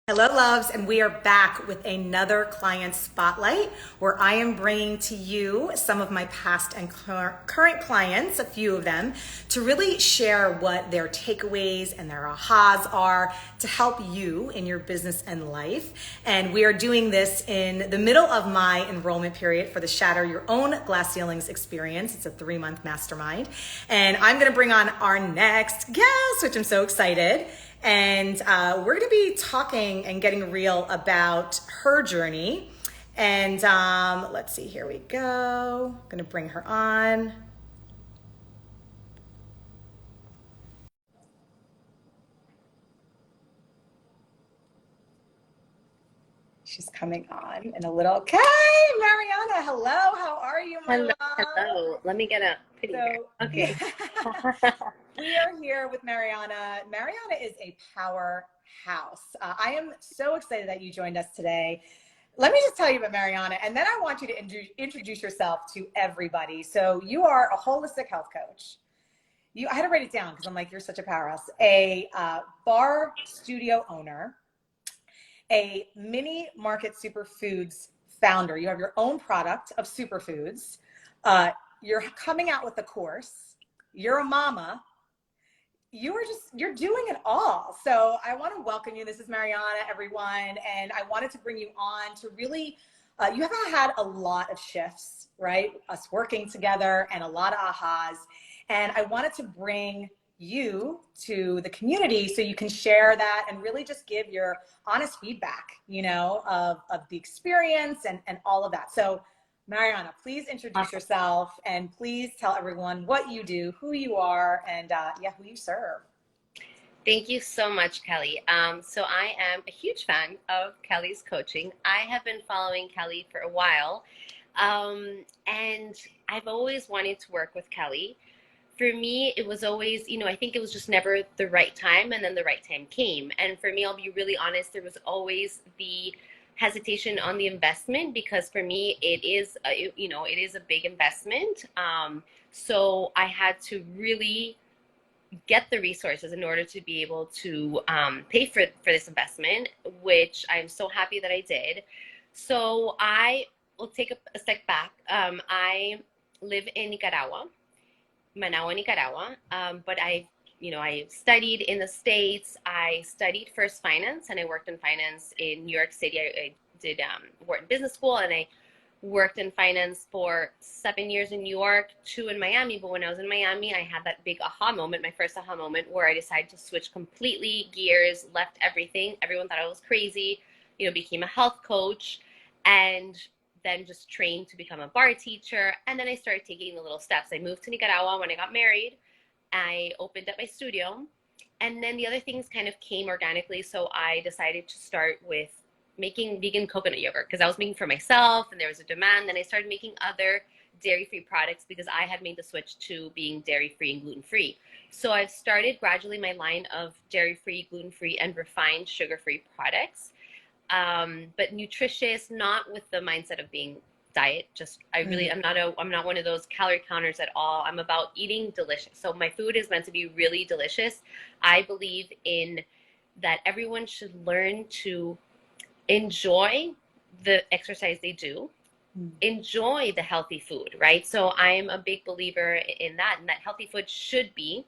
Hello, loves, and we are back with another client spotlight where I am bringing to you some of my past and current clients, a few of them, to really share what their takeaways and their ahas are to help you in your business and life. And we are doing this in the middle of my enrollment period for the Shatter Your Own Glass Ceilings experience. It's a 3-month mastermind. And I'm going to bring on our next guest, which I'm so excited. And we're going to be talking and getting real about her journey. And let's see, here we go. I'm going to bring her on. She's coming on in a little. Okay, Mariana, hello. How are you, my Hello, love? hello. Let me get a pity here. Okay. We are here with Mariana. Mariana is a powerhouse. I am so excited that you joined us today. Let me just tell you about Mariana, and then I want you to introduce yourself to everybody. So you are a holistic health coach. I had to write it down because I'm like, you're such a powerhouse. A bar studio owner, a mini market superfoods founder. You have your own product of superfoods. You're coming out with a course. You're a mama. You're doing it all. So I want to welcome you. This is Mariana, everyone. And I wanted to bring you on to really, you have had a lot of shifts, right? Us working together and a lot of ahas. And I wanted to bring you to the community so you can share that and really just give your honest feedback, of the experience and all of that. So Mariana, please introduce yourself and please tell everyone what you do, who you are, and who you serve. Thank you so much, Kelly. So I am a huge fan of Kelly's coaching. I have been following Kelly for a while, and I've always wanted to work with Kelly. For me, it was always, I think it was just never the right time, and then the right time came. And for me, I'll be really honest, there was always the hesitation on the investment because for me, it is, it is a big investment. So I had to really get the resources in order to be able to pay for this investment, which I'm so happy that I did. So I will take a step back. I live in Nicaragua. Managua, Nicaragua. But I studied in the States. I studied first finance and I worked in finance in New York City. I did work in business school and I worked in finance for 7 years in New York, 2 in Miami. But when I was in Miami, I had that big aha moment, my first aha moment, where I decided to switch completely gears, left everything. Everyone thought I was crazy, became a health coach and then just trained to become a bar teacher. And then I started taking the little steps. I moved to Nicaragua when I got married. I opened up my studio. And then the other things kind of came organically. So I decided to start with making vegan coconut yogurt because I was making for myself and there was a demand. Then I started making other dairy-free products because I had made the switch to being dairy-free and gluten-free. So I've started gradually my line of dairy-free, gluten-free, and refined sugar-free products. But nutritious, not with the mindset of being diet. Just I'm not one of those calorie counters at all. I'm about eating delicious. So my food is meant to be really delicious. I believe in that everyone should learn to enjoy the exercise they do, enjoy the healthy food, right? So I'm a big believer in that, and that healthy food should be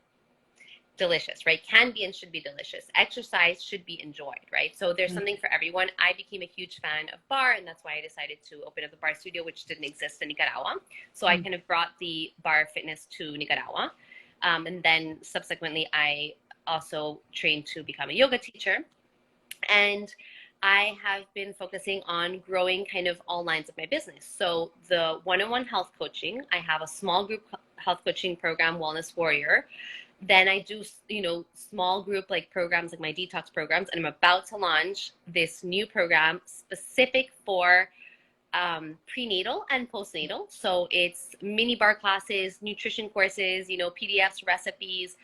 delicious, right? Can be and should be delicious. Exercise should be enjoyed, right? So there's something for everyone. I became a huge fan of bar, and that's why I decided to open up the bar studio, which didn't exist in Nicaragua. So I kind of brought the bar fitness to Nicaragua. And then subsequently, I also trained to become a yoga teacher. And I have been focusing on growing kind of all lines of my business. So the one-on-one health coaching, I have a small group health coaching program, Wellness Warrior. Then I do, small group like programs like my detox programs. And I'm about to launch this new program specific for prenatal and postnatal. So it's mini bar classes, nutrition courses, PDFs, recipes.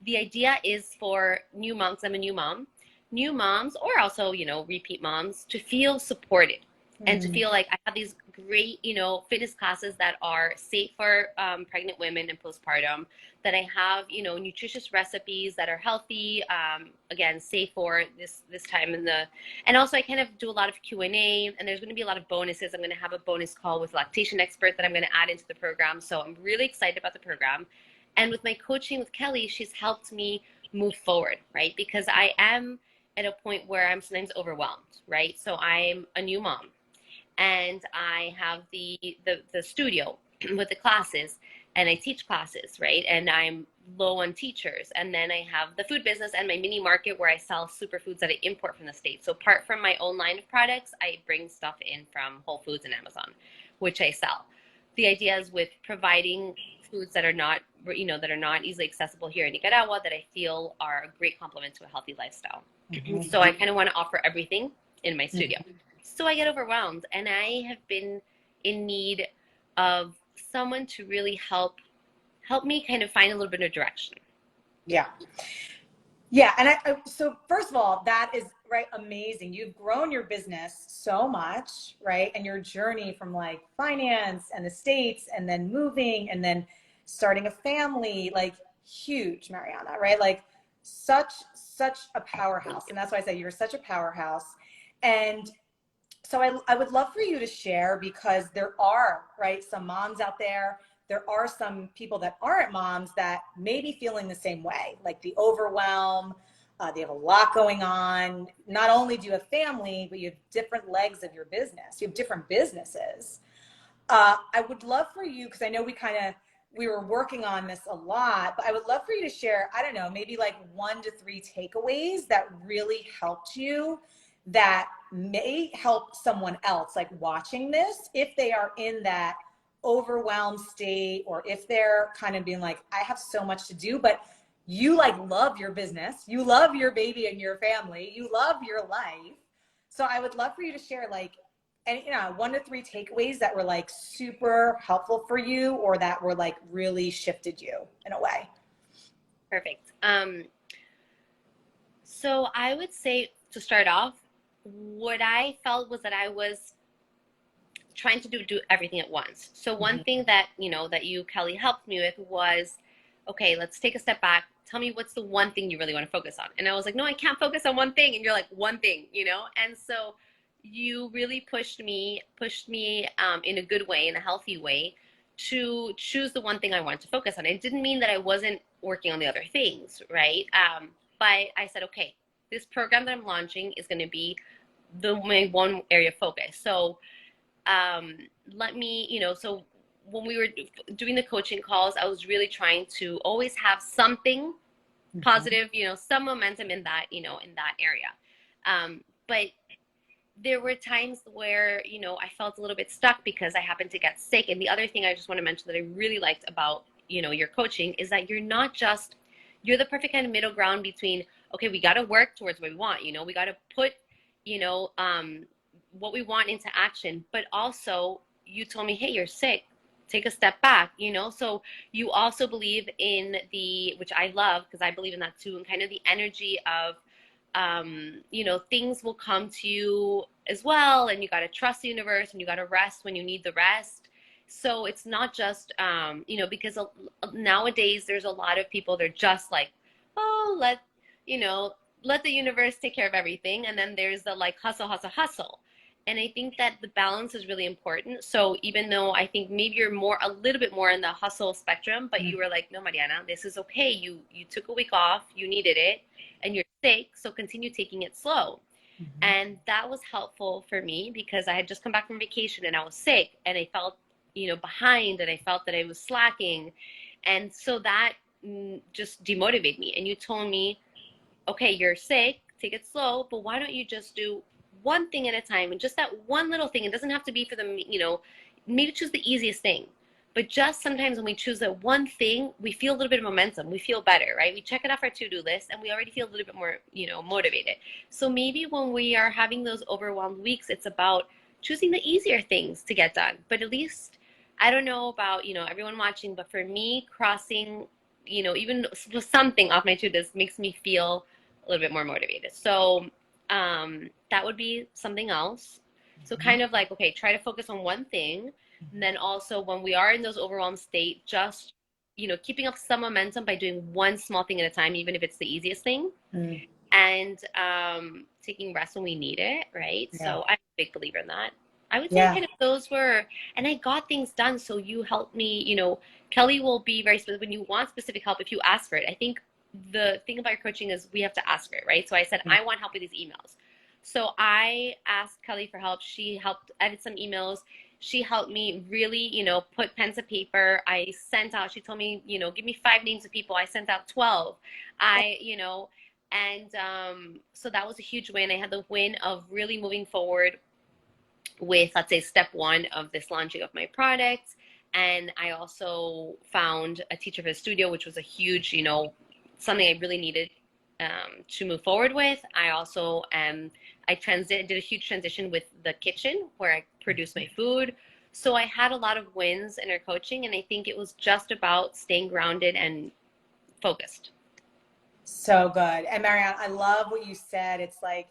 The idea is for new moms. I'm a new mom. New moms or also, repeat moms to feel supported. and to Mm-hmm. feel like I have these great, fitness classes that are safe for pregnant women and postpartum, that I have, nutritious recipes that are healthy, again, safe for this time and also I kind of do a lot of Q&A, and there's going to be a lot of bonuses. I'm going to have a bonus call with a lactation expert that I'm going to add into the program. So I'm really excited about the program. And with my coaching with Kelly, she's helped me move forward, right? Because I am at a point where I'm sometimes overwhelmed, right? So I'm a new mom, and I have the studio with the classes, and I teach classes, right? And I'm low on teachers. And then I have the food business and my mini market where I sell superfoods that I import from the States. So apart from my own line of products, I bring stuff in from Whole Foods and Amazon, which I sell. The idea is with providing foods that are not, that are not easily accessible here in Nicaragua, that I feel are a great complement to a healthy lifestyle. Mm-hmm. So I kind of want to offer everything in my studio. Mm-hmm. So I get overwhelmed, and I have been in need of someone to really help me kind of find a little bit of direction. Yeah. Yeah. And so first of all, that is right. Amazing. You've grown your business so much, right? And your journey from like finance and the States and then moving and then starting a family, like huge, Mariana, right? Like such a powerhouse. And that's why I say you're such a powerhouse. And so I would love for you to share, because there are, right, some moms out there. There are some people that aren't moms that may be feeling the same way, like the overwhelm. They have a lot going on. Not only do you have family, but you have different legs of your business. You have different businesses. I would love for you, because I know we were working on this a lot, but I would love for you to share, I don't know, maybe like 1 to 3 takeaways that really helped you, that may help someone else like watching this, if they are in that overwhelmed state, or if they're kind of being like, I have so much to do, but you like love your business, you love your baby and your family, you love your life. So I would love for you to share like, and 1 to 3 takeaways that were like super helpful for you, or that were like really shifted you in a way. Perfect. So I would say, to start off, what I felt was that I was trying to do everything at once. So one thing that, that you, Kelly, helped me with was, okay, let's take a step back. Tell me, what's the one thing you really want to focus on? And I was like, no, I can't focus on one thing. And you're like, one thing, And so you really pushed me in a good way, in a healthy way, to choose the one thing I wanted to focus on. It didn't mean that I wasn't working on the other things, right? But I said, okay, this program that I'm launching is going to be my one area of focus. So let me, so when we were doing the coaching calls, I was really trying to always have something positive, some momentum in that, in that area. But there were times where, I felt a little bit stuck because I happened to get sick. And the other thing I just want to mention that I really liked about, your coaching is that you're the perfect kind of middle ground between, okay, we got to work towards what we want, we got to put, what we want into action, but also you told me, hey, you're sick, take a step back, so you also believe in which I love, because I believe in that too, and kind of the energy of things will come to you as well, and you got to trust the universe, and you got to rest when you need the rest. So it's not just because nowadays there's a lot of people, they're just like, oh, let the universe take care of everything, and then there's the like hustle, hustle, hustle. And I think that the balance is really important. So even though I think maybe you're a little bit more in the hustle spectrum, but you were like, no, Mariana, this is okay. You took a week off, you needed it, and you're sick, so continue taking it slow. And that was helpful for me, because I had just come back from vacation and I was sick, and I felt, behind, and I felt that I was slacking. And so that just demotivated me. And you told me, okay, you're sick, take it slow, but why don't you just do one thing at a time, and just that one little thing. It doesn't have to be for the, maybe choose the easiest thing. But just sometimes when we choose that one thing, we feel a little bit of momentum. We feel better, right? We check it off our to-do list, and we already feel a little bit more, motivated. So maybe when we are having those overwhelmed weeks, it's about choosing the easier things to get done. But at least, I don't know about, everyone watching, but for me, crossing, even something off my to-do list makes me feel a little bit more motivated. So that would be something else. So kind of like, okay, try to focus on one thing. And then also when we are in those overwhelmed state, just, keeping up some momentum by doing one small thing at a time, even if it's the easiest thing. Mm, And taking rest when we need it, right? yeah. So I'm a big believer in that. I would say Yeah. kind of those were, and I got things done. So you helped me, Kelly will be very specific when you want specific help if you ask for it. I think the thing about your coaching is we have to ask for it, right? So I said, Mm. I want help with these emails. So I asked Kelly for help. She helped edit some emails. She helped me really, put pen to paper. I sent out, she told me, give me 5 names of people. I sent out 12. And so that was a huge win. I had the win of really moving forward with, let's say, step one of this launching of my product. And I also found a teacher for the studio, which was a huge, something I really needed to move forward with. I also did a huge transition with the kitchen where I produce my food. So I had a lot of wins in our coaching, and I think it was just about staying grounded and focused. So good. And Marianne, I love what you said. It's like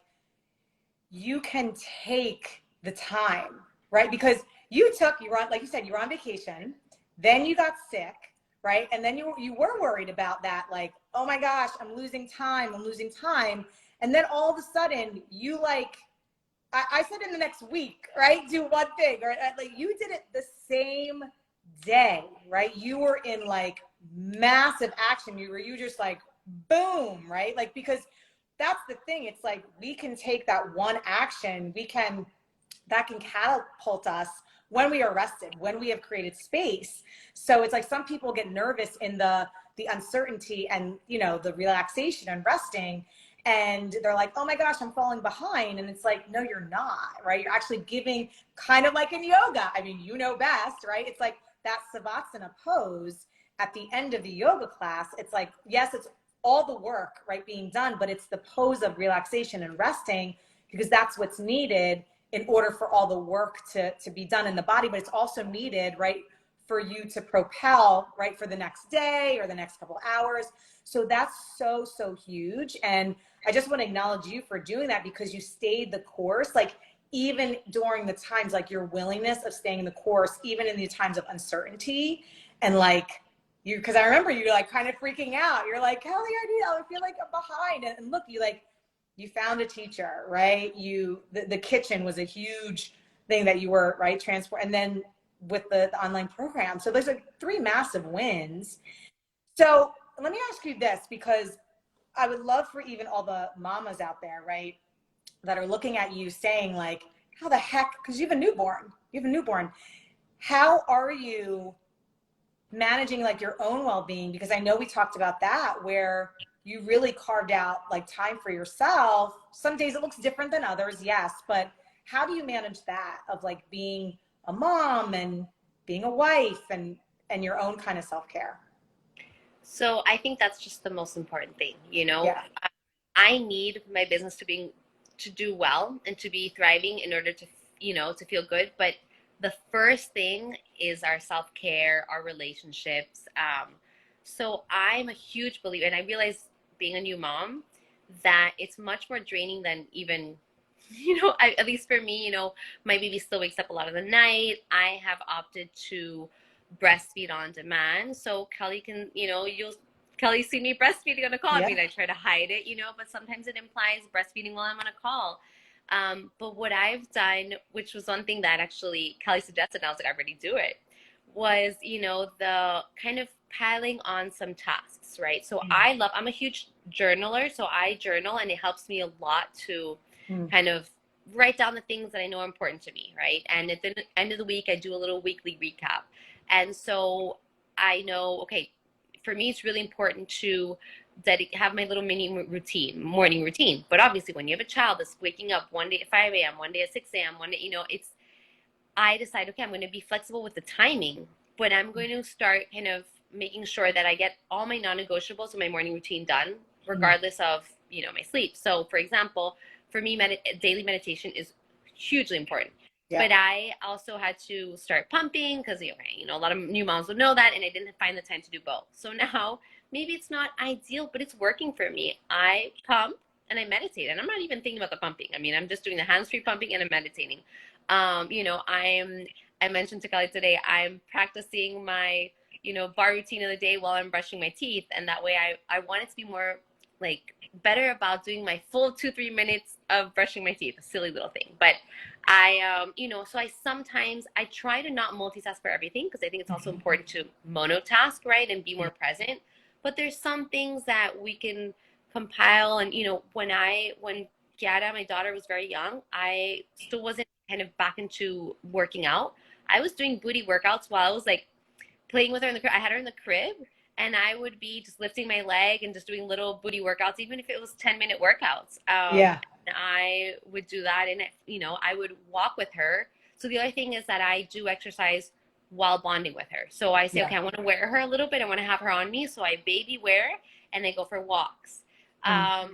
you can take the time, right? Because you were on, like you said, you were on vacation, then you got sick, right? And then you were worried about that, like, oh my gosh, I'm losing time. And then all of a sudden you like, I said in the next week, right? Do one thing, right? Like you did it the same day, right? You were in like massive action. You just like boom, right? Like because that's the thing. It's like we can take that one action, that can catapult us when we are rested, when we have created space. So it's like some people get nervous in the uncertainty and the relaxation and resting, and they're like, oh my gosh, I'm falling behind. And it's like, no, you're not, right? You're actually giving, kind of like in yoga. I mean, you know best, right? It's like that savasana pose at the end of the yoga class. It's like, yes, it's all the work, right, being done, but it's the pose of relaxation and resting, because that's what's needed in order for all the work to be done in the body. But it's also needed, right, for you to propel, right, for the next day or the next couple hours. So that's so, so huge. And I just want to acknowledge you for doing that, because you stayed the course, like even during the times, like your willingness of staying the course, even in the times of uncertainty. And like because I remember you like kind of freaking out. You're like, Kelly, I feel like I'm behind. And look, you found a teacher, right? The kitchen was a huge thing that you were, right, transport. And then with the online program. So there's like 3 massive wins. So let me ask you this, because I would love for even all the mamas out there, right, that are looking at you saying like, how the heck, because you have a newborn. How are you managing like your own well-being? Because I know we talked about that, where you really carved out like time for yourself. Some days it looks different than others, yes, but how do you manage that of like being a mom and being a wife and your own kind of self-care? So I think that's just the most important thing, Yeah. I need my business to do well and to be thriving in order to to feel good. But the first thing is our self care, our relationships. So I'm a huge believer, and I realize being a new mom that it's much more draining than even at least for me, my baby still wakes up a lot of the night. I have opted to breastfeed on demand. So Kelly can, Kelly see me breastfeeding on a call. I Yeah. mean, I try to hide it, but sometimes it implies breastfeeding while I'm on a call. But what I've done, which was one thing that actually Kelly suggested, and I was like, I already do it, was, the kind of piling on some tasks, right? So I'm a huge journaler. So I journal, and it helps me a lot to Mm. kind of write down the things that I know are important to me, right? And at the end of the week, I do a little weekly recap. And so I know, okay, for me, it's really important to have my little mini morning routine. But obviously, when you have a child that's waking up one day at 5 a.m., one day at 6 a.m., one day, I decide, okay, I'm going to be flexible with the timing, but I'm going to start kind of making sure that I get all my non-negotiables in my morning routine done, regardless of, my sleep. So for example, for me, daily meditation is hugely important. Yeah. But I also had to start pumping because, a lot of new moms would know that, and I didn't find the time to do both. So now maybe it's not ideal, but it's working for me. I pump and I meditate, and I'm not even thinking about the pumping. I mean, I'm just doing the hands-free pumping and I'm meditating. I mentioned to Kelly today, I'm practicing my, bar routine of the day while I'm brushing my teeth. And that way I want it to be more like better about doing my full 2-3 minutes of brushing my teeth. A silly little thing. But so I try to not multitask for everything because I think it's also important to monotask, right? And be more present. But there's some things that we can compile. And, when Giada, my daughter, was very young, I still wasn't kind of back into working out. I was doing booty workouts while I was like playing with her in the crib. I had her in the crib and I would be just lifting my leg and just doing little booty workouts, even if it was 10-minute workouts. Yeah. And I would do that and, I would walk with her. So the other thing is that I do exercise while bonding with her. So I say, Yeah. okay, I want to wear her a little bit. I want to have her on me. So I baby wear and I go for walks.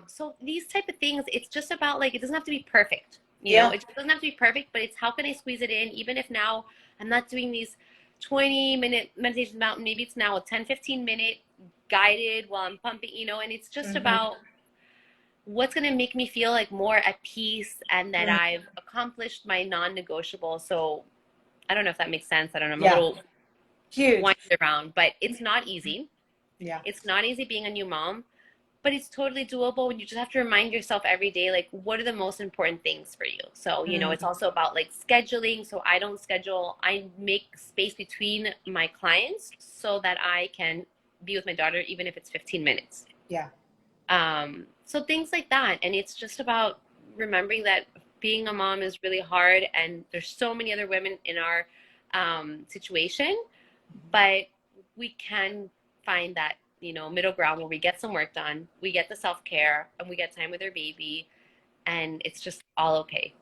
So these type of things, it's just about like, it doesn't have to be perfect. It just doesn't have to be perfect, but it's how can I squeeze it in? Even if now I'm not doing these 20-minute meditation mountain, maybe it's now a 10-15 minute guided while I'm pumping, and it's just about what's going to make me feel like more at peace and that I've accomplished my non-negotiable. So I don't know if that makes sense. I don't know. I'm a little huge winded around, but it's not easy. Yeah. It's not easy being a new mom, but it's totally doable. And you just have to remind yourself every day, like, what are the most important things for you? So, it's also about like scheduling. So I don't schedule, I make space between my clients so that I can be with my daughter, even if it's 15 minutes. Yeah. So things like that. And it's just about remembering that being a mom is really hard. And there's so many other women in our situation, but we can find that middle ground where we get some work done, we get the self-care, and we get time with our baby, and it's just all okay.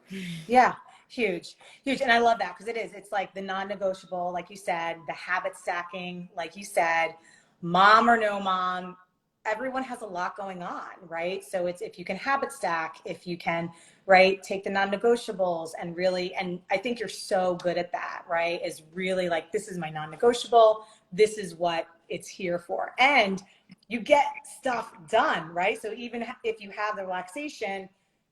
Yeah, huge. And I love that because it's like the non-negotiable, like you said, the habit stacking, like you said, mom or no mom, everyone has a lot going on, right? So it's if you can habit stack, if you can, right, take the non-negotiables and really, and I think you're so good at that, right? Is really like, this is my non-negotiable, this is what it's here for. And you get stuff done, right? So even if you have the relaxation,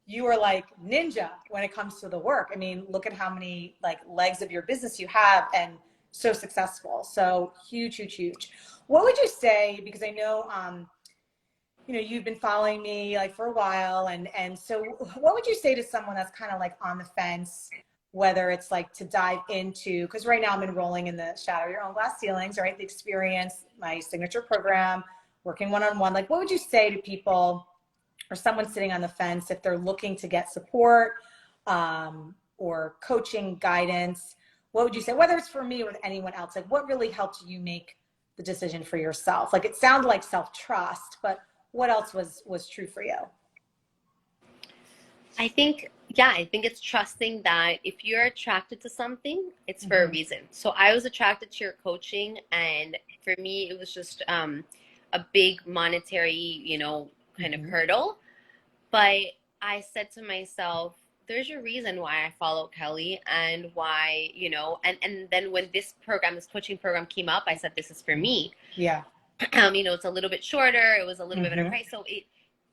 you are like ninja when it comes to the work. I mean, look at how many like legs of your business you have and so successful. So huge. What would you say, because I know, you've been following me like for a while. And so what would you say to someone that's kind of like on the fence, whether it's like to dive into, because right now I'm enrolling in the Shatter Your Own Glass Ceilings, right? The experience, my signature program, working one-on-one. Like, what would you say to people or someone sitting on the fence if they're looking to get support or coaching guidance? What would you say, whether it's for me or with anyone else? Like, what really helped you make the decision for yourself? Like, it sounded like self-trust, but what else was true for you? I think it's trusting that if you're attracted to something, it's for a reason. So I was attracted to your coaching, and for me, it was just a big monetary, kind of hurdle. But I said to myself, there's a reason why I follow Kelly and why, and then when this coaching program came up, I said, this is for me. Yeah. It's a little bit shorter. It was a little bit better price. So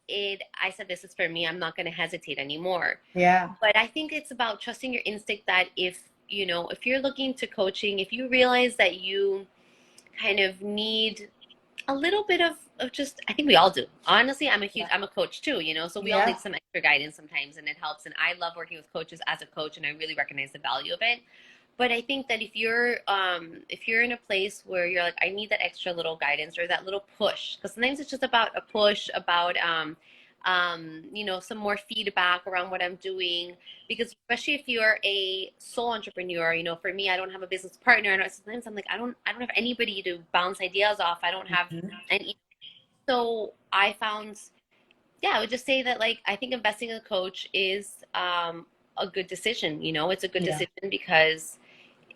I said, this is for me. I'm not going to hesitate anymore. Yeah. But I think it's about trusting your instinct that if you're looking to coaching, if you realize that you kind of need a little bit of just, I think we all do. Honestly, I'm a coach too, so we all need some extra guidance sometimes, and it helps. And I love working with coaches as a coach, and I really recognize the value of it. But I think that if you're in a place where you're like, I need that extra little guidance or that little push, because sometimes it's just about a push, about some more feedback around what I'm doing. Because especially if you're a sole entrepreneur, for me, I don't have a business partner, and sometimes I'm like, I don't have anybody to bounce ideas off. I don't have any. So I found, I would just say that, like, I think investing in a coach is a good decision. It's a good decision because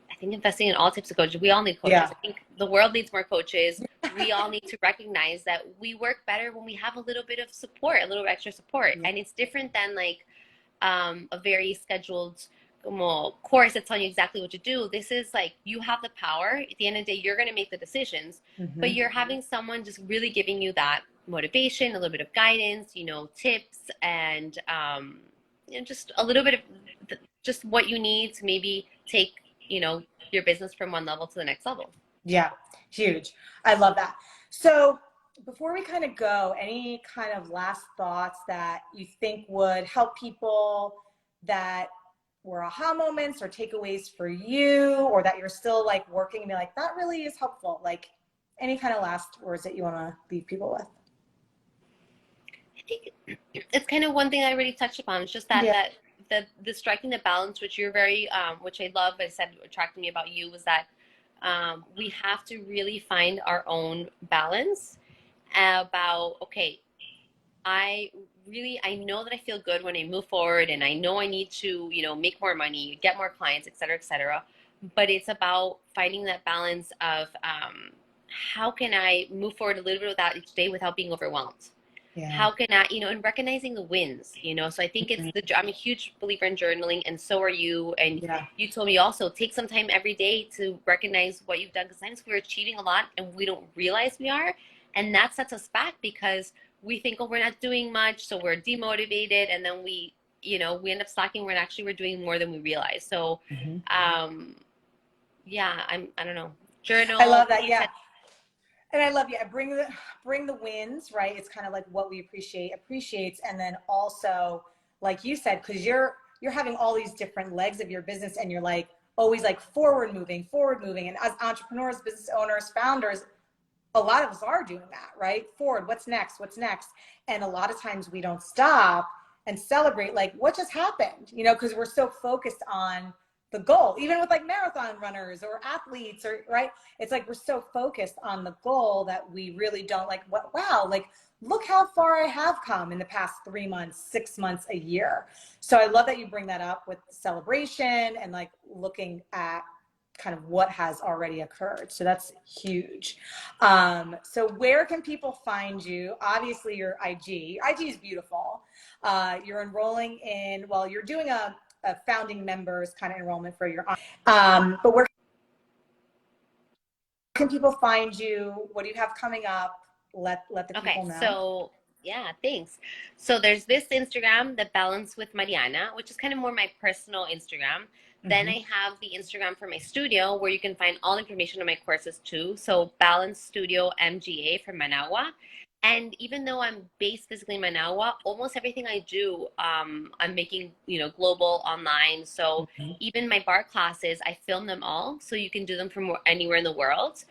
I think investing in all types of coaches, we all need coaches. I think the world needs more coaches. We all need to recognize that we work better when we have a little bit of support, a little extra support. And it's different than like a very scheduled course that's telling you exactly what to do. This is like, you have the power. At the end of the day, you're going to make the decisions, but you're having someone just really giving you that motivation, a little bit of guidance, tips, and just a little bit of just what you need to maybe take, your business from one level to the next level. Yeah, huge. I love that. So before we kind of go, any kind of last thoughts that you think would help people that were aha moments or takeaways for you, or that you're still like working and be like, that really is helpful? Like any kind of last words that you want to leave people with? I think it's kind of one thing I already touched upon. It's just that Yeah. the striking the balance, which you're very, which I love. I said attracted me about you was that we have to really find our own balance about, okay, I know that I feel good when I move forward, and I know I need to, make more money, get more clients, et cetera, et cetera. But it's about finding that balance of how can I move forward a little bit without each day without being overwhelmed. Yeah. How can I, and recognizing the wins, so I think I'm a huge believer in journaling, and so are you. And Yeah. you told me also take some time every day to recognize what you've done, because sometimes we're achieving a lot and we don't realize we are. And that sets us back because we think, oh, we're not doing much. So we're demotivated. And then we end up slacking when actually we're doing more than we realize. So, Mm-hmm. yeah, I don't know. I Journal. love that. Yeah. And I love, yeah, bring the wins, right? It's kind of like what we appreciates. And then also, like you said, because you're having all these different legs of your business, and you're like always like forward moving. And as entrepreneurs, business owners, founders, a lot of us are doing that, right? Forward, what's next? And a lot of times we don't stop and celebrate like what just happened, because we're so focused on the goal. Even with like marathon runners or athletes, or right, it's like we're so focused on the goal that we really don't like, what, wow, like look how far I have come in the past 3 months, 6 months, a year. So I love that you bring that up with celebration and like looking at kind of what has already occurred. So that's huge. So where can people find you? Obviously your IG. Your IG is beautiful. You're enrolling in, well, you're doing a founding members kind of enrollment for your, but where can people find you? What do you have coming up? Let the Okay, people know. so yeah, thanks. So there's this Instagram, the Balance with Mariana, which is kind of more my personal Instagram. Then Mm-hmm. I have the Instagram for my studio, where you can find all information on my courses too. So Balance Studio MGA from Managua. And even though I'm based physically in Managua, almost everything I do, I'm making, global online. So Mm-hmm. even my bar classes, I film them all, so you can do them from anywhere in the world.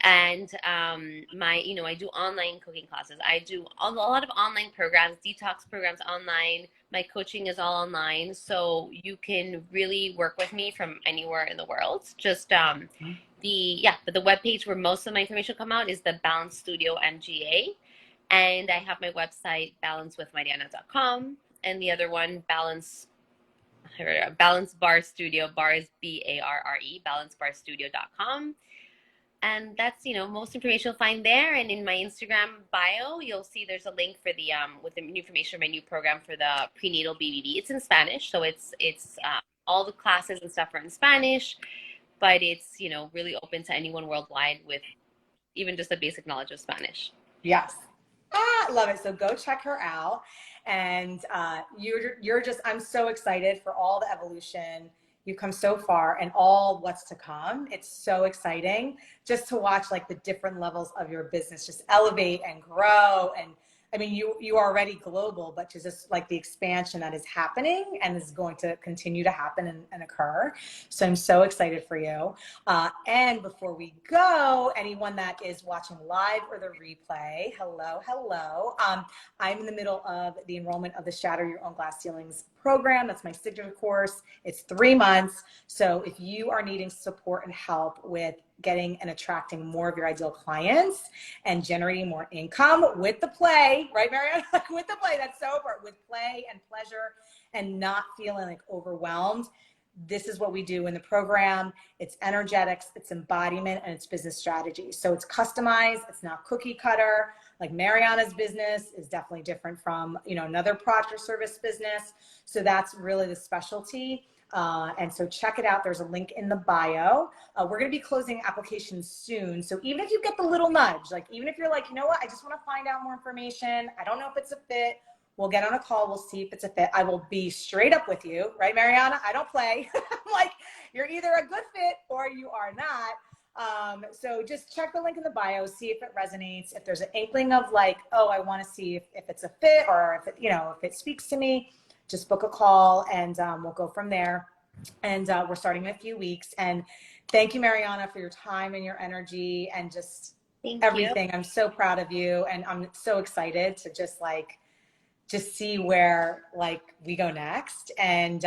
And I do online cooking classes. I do a lot of online programs, detox programs online. My coaching is all online, so you can really work with me from anywhere in the world. Just but the webpage where most of my information come out is the Balance Studio MGA, and I have my website balancewithmariana.com, and the other one Balance Bar Studio. Bar is BARRE, balancebarstudio.com. And that's, most information you'll find there. And in my Instagram bio, you'll see there's a link for the with the information of my new program for the prenatal BBB. It's in Spanish, so it's all the classes and stuff are in Spanish, but it's really open to anyone worldwide with even just a basic knowledge of Spanish. Yes. Love it. So go check her out. And you're just, I'm so excited for all the evolution. You've come so far and all what's to come. It's so exciting just to watch like the different levels of your business just elevate and grow. And I mean, you are already global, but just like the expansion that is happening and is going to continue to happen and occur. So I'm so excited for you. And before we go, anyone that is watching live or the replay, hello. I'm in the middle of the enrollment of the Shatter Your Own Glass Ceilings program. That's my signature course. It's 3 months. So if you are needing support and help with getting and attracting more of your ideal clients and generating more income with the play, right, Mariana? With the play, that's so important, with play and pleasure and not feeling like overwhelmed. This is what we do in the program. It's energetics, it's embodiment, and it's business strategy. So it's customized, it's not cookie cutter. Like Mariana's business is definitely different from, another product or service business. So that's really the specialty. And so check it out. There's a link in the bio. We're going to be closing applications soon. So even if you get the little nudge, like even if you're like, you know what, I just want to find out more information, I don't know if it's a fit, We'll get on a call. We'll see if it's a fit. I will be straight up with you, right, Mariana? I don't play. I'm like, you're either a good fit or you are not. So just check the link in the bio, see if it resonates. If there's an inkling of like, oh, I want to see if it's a fit or if it, you know, if it speaks to me, just book a call and we'll go from there. And we're starting in a few weeks. And thank you, Mariana, for your time and your energy and just everything. I'm so proud of you. And I'm so excited to just see where like we go next. And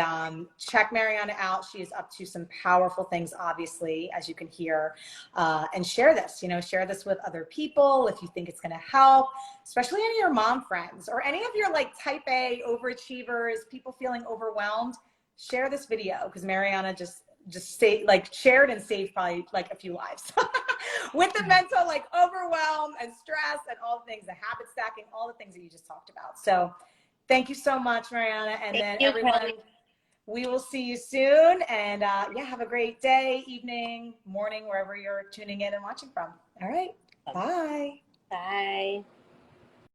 check Mariana out. She is up to some powerful things, obviously, as you can hear. And share this, you know, share this with other people if you think it's going to help, especially any of your mom friends or any of your like type A overachievers, people feeling overwhelmed. Share this video because Mariana just shared and saved probably like a few lives with the mental like overwhelm and stress and all the things, the habit stacking, all the things that you just talked about. So thank you so much, Mariana. And then everyone, Kelly. We will see you soon. And yeah, have a great day, evening, morning, wherever you're tuning in and watching from. All right. Bye. Bye.